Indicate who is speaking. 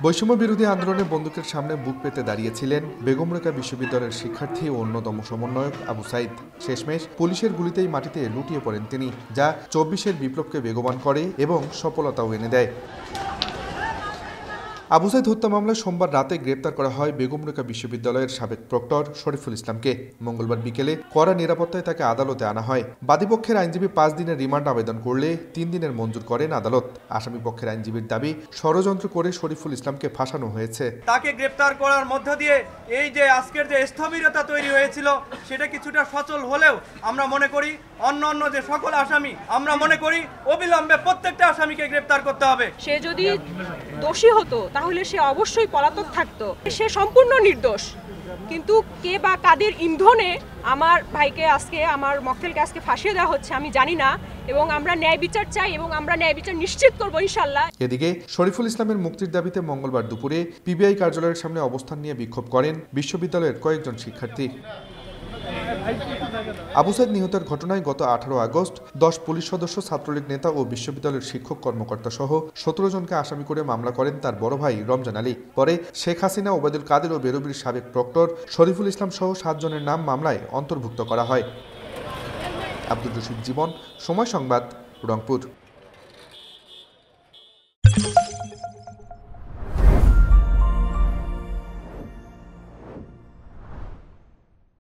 Speaker 1: বৈষম্য বিরোধী আন্দোলনে বন্দুকের সামনে বুক পেতে দাঁড়িয়েছিলেন বেগম রোকেয়া বিশ্ববিদ্যালয়ের শিক্ষার্থী ও অন্যতম সমন্বয়ক আবু সাইদ। শেষমেশ পুলিশের গুলিতেই মাটিতে লুটিয়ে পড়েন তিনি, যা ২৪-এর বিপ্লবকে বেগবান করে এবং সফলতাও এনে দেয়। আবু সাইদ হত্যা মামলায় সোমবার রাতে গ্রেপ্তার করা হয় বেগম রোকেয়া বিশ্ববিদ্যালয়ের সাবেক প্রক্টর শরীফুল ইসলামকে। মঙ্গলবার বিকেলে কড়া নিরাপত্তায় তাকে আদালতে আনা হয়। বাদীপক্ষের আইনজীবী ৫ দিনের রিমান্ড আবেদন করলে ৩ দিনের মঞ্জুর করেন আদালত। আসামি পক্ষের আইনজীবীর দাবি, ষড়যন্ত্র করে শরীফুল ইসলামকে ফাঁসানো হয়েছে।
Speaker 2: তাকে গ্রেপ্তার করার মধ্য দিয়ে এই যে আজকের যে স্থবিরতা তৈরি হয়েছিল সেটা কিছুটা সচল হলেও আমরা মনে করি অন্য যে সকল আসামি, আমরা মনে করি অবিলম্বে প্রত্যেকটা আসামিকে গ্রেপ্তার করতে হবে।
Speaker 3: সে যদি দোষী হতো তাহলে সে অবশ্যই পলাতক থাকতো। সে সম্পূর্ণ নির্দোষ, কিন্তু কে বা কাদের ইন্ধনে আমার ভাইকে আজকে, আমার মক্কেলকে আজকে ফাঁসিয়ে দেওয়া হচ্ছে আমি জানি না, এবং আমরা ন্যায় বিচার চাই এবং আমরা ন্যায় বিচার নিশ্চিত করব ইনশাআল্লাহ।
Speaker 1: এদিকে শরীফুল ইসলামের মুক্তির দাবিতে মঙ্গলবার দুপুরে পিবিআই কার্যালয়ের সামনে অবস্থান নিয়ে বিক্ষোভ করেন বিশ্ববিদ্যালয়ের কয়েকজন শিক্ষার্থী। আবু সাইদ নিহতের ঘটনায় গত ১৮ আগস্ট ১০ পুলিশ সদস্য, ছাত্রলীগ নেতা ও বিশ্ববিদ্যালয়ের শিক্ষক কর্মকর্তা সহ ১৭ জনকে আসামি করে মামলা করেন তার বড় ভাই রমজান আলী। পরে শেখ হাসিনা, ওবায়দুল কাদের ও বেরোবির সাবেক প্রক্টর শরীফুল ইসলাম সহ ৭ জনের নাম মামলায় অন্তর্ভুক্ত করা হয়। আব্দুর রশিদ জীবন, সময় সংবাদ, রংপুর।